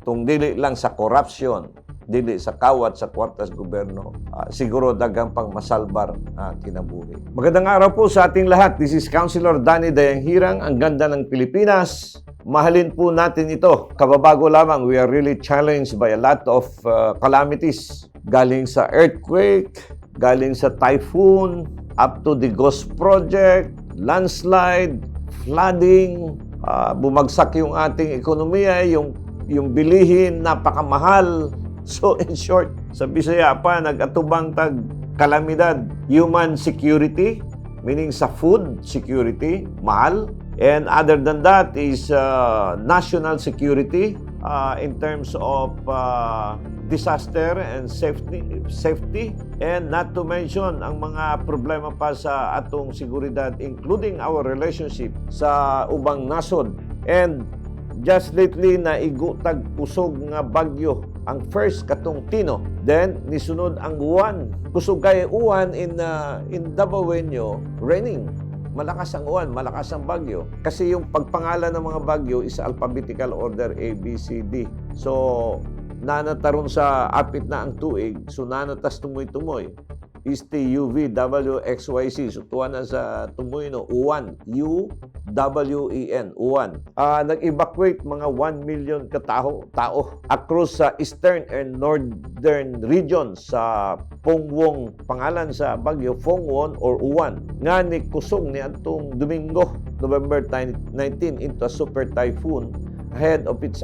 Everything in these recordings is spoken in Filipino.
Tung dili lang sa corruption, dili sa kawat sa kwartas gobyerno, siguro dagang pang masalbar kinabuhi. Magandang araw po sa ating lahat. This is Councilor Danny Dayanghirang, ang ganda ng Pilipinas. Mahalin po natin ito. Kababago lamang, we are really challenged by a lot of calamities. Galing sa earthquake, galing sa typhoon, up to the Ghost Project, landslide, flooding, bumagsak yung ating ekonomiya, yung bilihin, napakamahal. So in short, sa Bisaya pa, nag-atubang tag kalamidad. Human security, meaning sa food security, mahal. And other than that is national security in terms of disaster and safety. And not to mention ang mga problema pa sa atong seguridad, including our relationship sa ubang nasod. And just lately na igutag kusog nga bagyo ang first katong Tino, then nisunod ang uwan. Kusog kay uwan in Dabawenyo, raining. Malakas ang uwan, malakas ang bagyo. Kasi yung pagpangalan ng mga bagyo is alphabetical order A, B, C, D. So nanataron sa apit na ang tuig, so nanatas tumoy-tumoy. Isti UV W X Y Z, so tuwa na sa tumoy no, uwan, U W E N, uwan. Nag-evacuate mga 1 million tao across sa eastern and northern regions sa Pongwon, pangalan sa bagyo Pongwon or uwan. Nga ni kusog ni atong Domingo, November 19 into a super typhoon ahead of its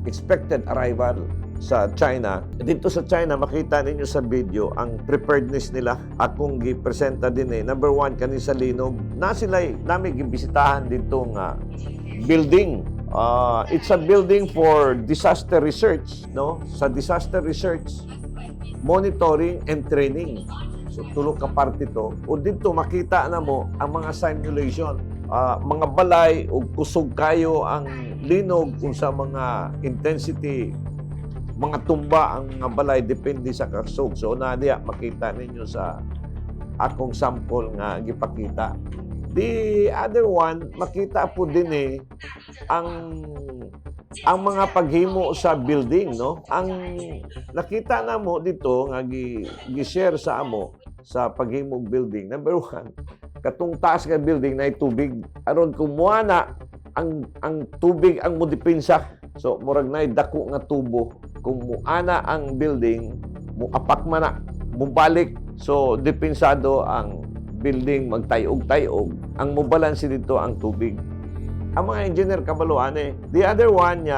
expected arrival sa China. Dito sa China, makita ninyo sa video ang preparedness nila. Akong gipresenta din Number one, kani sa Linog. Na sila, namin gibisitahan dito nga building. It's a building for disaster research, no? Sa disaster research, monitoring and training. So, tulog ka parte to. O dito, makita na mo ang mga simulation. Mga balay o kusog kayo ang linog kung sa mga intensity, mga tumba ang mga balay depende sa kasog. So nadia makita ninyo sa akong sample nga gipakita. The other one, makita po din ang mga paghimo sa building, no? Ang nakita na mo dito nga gi-share sa amo sa paghimo building. Number one, katong taas nga building na tubig aron kumuana ang tubig ang modepensa. So murag nay dako nga tubo. Kung muana ang building, muapak man na, mubalik. So, depensado ang building magtayog-tayog. Ang mubalansi dito ang tubig. Ang mga engineer kabaluan The other one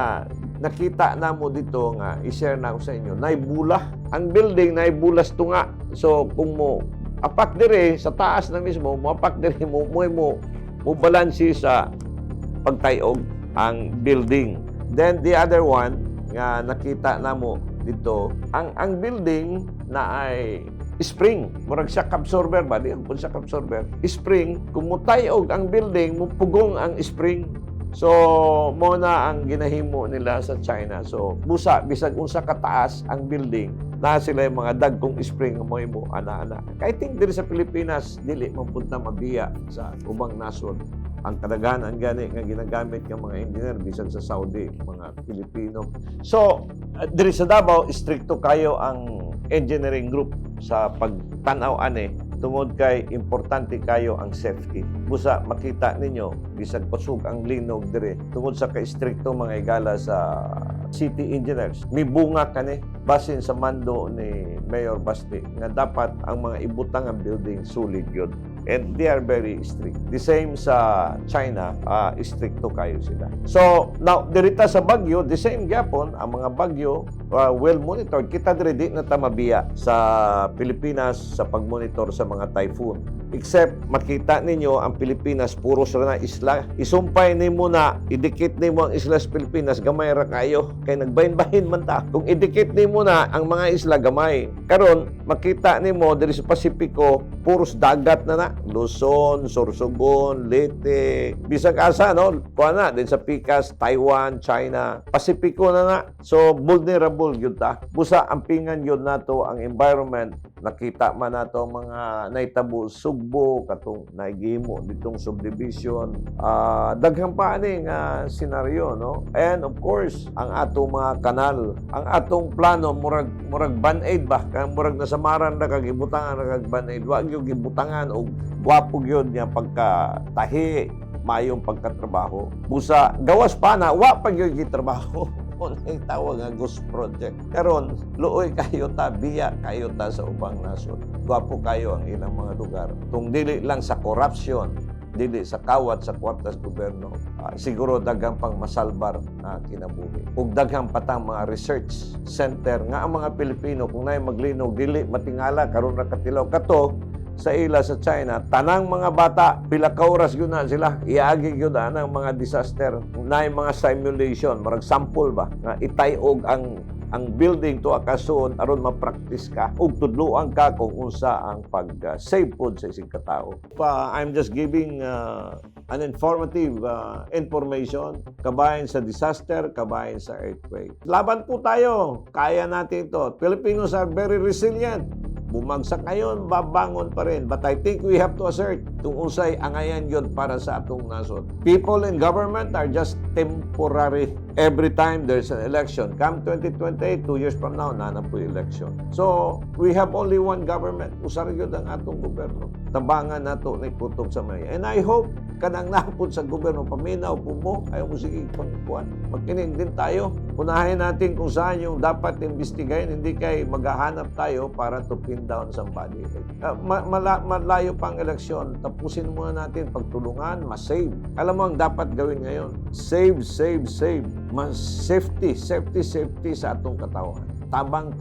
nakita na mo dito nga, i-share na ko sa inyo, naibula. Ang building, naibulas to nga. So, kung mo apak dire sa taas na mismo, muapak dire mo balansi sa pagtayog ang building. Then, the other one, nga nakita na mo dito, ang building na ay spring. Murag shock absorber ba? Di ang shock absorber. Spring, kung mutayog ang building, mupugong ang spring. So, mo na ang ginahimo nila sa China. So, busa, bisag unsa kataas ang building, na sila yung mga dagkong spring mo ana-ana. I think diri sa Pilipinas, dili mapunta mabiya sa ubang nasod. Ang kadaghanan gani nga ginagamit ng mga engineer bisan sa Saudi, mga Pilipino. So, diri sa Davao, stricto kayo ang engineering group sa pagtanaw tungod kay importante kayo ang safety. Busa makita ninyo bisag kusog ang linog dire tungod sa ka-stricto mga igala sa city engineers. May bunga kani basin sa mando ni Mayor Basti nga dapat ang mga ibutang ang building solid yun. And they are very strict. The same sa China, stricto kayo sila. So, now, dirita sa bagyo, the same gyapon, ang mga bagyo, well monitored. Kita dire na tamabiya sa Pilipinas sa pagmonitor sa mga typhoon. Except, makita ninyo, ang Pilipinas, puros na isla. Isumpay nimo na, idikit nimo ang isla sa Pilipinas, gamay ra kayo. Kaya nagbahin-bahin man ta. Kung idikit nimo na, ang mga isla gamay. Karon makita nimo, diri sa Pasipiko, puros dagat na. Luzon, Sorsogon, Leyte, bisag asa, no? Kuha na, din sa Pikas, Taiwan, China, Pasipiko na. So, vulnerable yun ta. Busa, ang pingan yun nato, ang environment, nakita man nato mga naitabo, Sugbo, katong naigimo nitong subdivision, daghang pa aning senaryo, no? And of course, ang atong mga kanal, ang atong plano murag band-aid ba? Kaya murag nasamaran na kag ibutangan na kag band-aid, wag yung gibutangan og gwapo gyud niya pagkatahi, mayong pagkatrabaho. Busa gawas pa na wa pa gyud gitrabaho. Unay tawag nga ghost project. Karon luoy kayo ta, biya kayo ta sa ubang nasod. Gwapo kayo ang ilang mga lugar. Tung dili lang sa corruption, dili sa kawat sa kwartas gobyerno, siguro daghang pang masalbar na kinabuhi. Ug daghang patang mga research center nga ang mga Pilipino kung naay maglinog dili matingala karon ra katilaw kato sa ila sa China, tanang mga bata, pila ka oras yun na sila, iagi yun na ang mga disaster. Na mga simulation, marag sample ba, nga itayog ang building to akason aron ma-practice ka ug tudloan ka kung unsa ang pag-save food sa isig katao. I'm just giving an informative information kabahin sa disaster, kabahin sa earthquake. Laban po tayo, kaya natin ito. Filipinos are very resilient. Bumagsak ngayon, babangon pa rin. But I think we have to assert kung unsay angayan yun para sa atong nasod. People in government are just temporary. Every time there's an election, come 2028, 2 years from now, nana po election. So, we have only one government. Usar yun ang atong gobyerno. Tabangan nato ni kutob sa may. And I hope kanang napod sa gobyerno, paminaw po mo, ayaw mo sige pangkuhan. Magkinig din tayo. Unahin natin kung saan yung dapat imbestigahin. Hindi kay maghahanap tayo para to pin down somebody. Malayo pang eleksyon. Tapusin muna natin pagtulungan, mas-save. Alam mo ang dapat gawin ngayon? Save, save, save. Mas safety sa atong katawan. Tabang.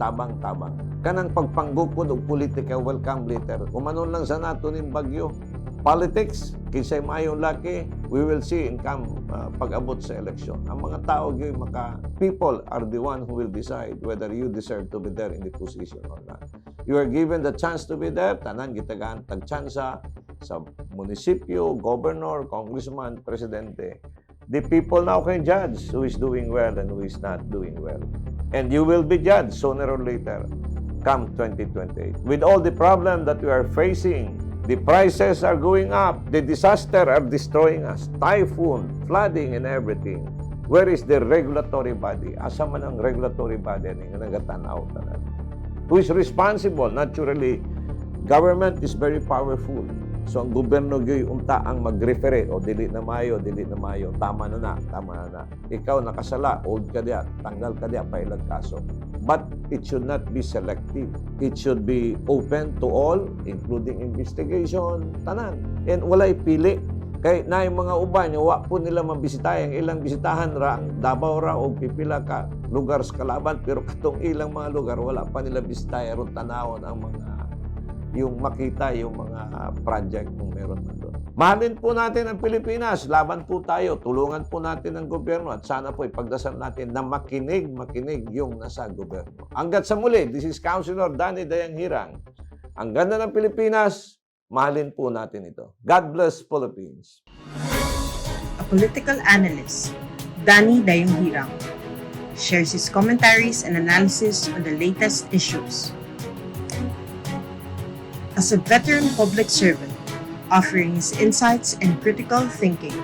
Kanang pagpanggupod og politika, welcome later. Umanon lang sa nato ning bagyo. Politics, kinsay mayong laki, we will see income pag-abot sa eleksyon. Ang mga tao, people are the one who will decide whether you deserve to be there in the position or not. You are given the chance to be there, tanan gitagaan tagtsansa sa munisipyo, governor, congressman, presidente. The people now can judge who is doing well and who is not doing well. And you will be judged sooner or later, come 2028. With all the problem that we are facing, the prices are going up, the disaster are destroying us, typhoon, flooding, and everything. Where is the regulatory body? Asa man ang regulatory body nga nagatanaw tanan? Who is responsible? Naturally, government is very powerful. So ang gobyerno gyoy unta ang mag-referee o dili na mayo, tama na. Ikaw nakasala, old ka diya, tanggal ka diya, pailag kaso. But it should not be selective. It should be open to all, including investigation, tanan. And walay pili. Kay na yung mga uban, wa po nila mabisitahin. Ilang bisitahan ra, ang Davao ra o pipila ka lugar sa kalaban, pero katong ilang mga lugar, wala pa nila bisitahin, ron tanawon ang mga yung makita yung mga project kung meron na doon. Mahalin po natin ang Pilipinas, laban po tayo, tulungan po natin ang gobyerno at sana po ipagdasal natin na makinig yung nasa gobyerno. Hanggat sa muli, this is Councilor Danny Dayang Hirang. Ang ganda ng Pilipinas, mahalin po natin ito. God bless Philippines. A political analyst, Danny Dayang Hirang, shares his commentaries and analysis on the latest issues. As a veteran public servant, offering his insights and critical thinking.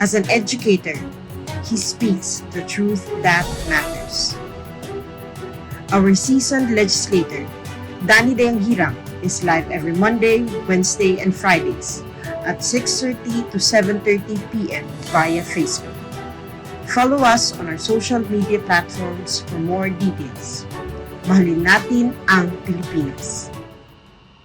As an educator, he speaks the truth that matters. Our seasoned legislator, Danny Dayang Hirang, is live every Monday, Wednesday, and Fridays at 6:30 to 7:30 p.m. via Facebook. Follow us on our social media platforms for more details. Mahalin natin ang Pilipinas.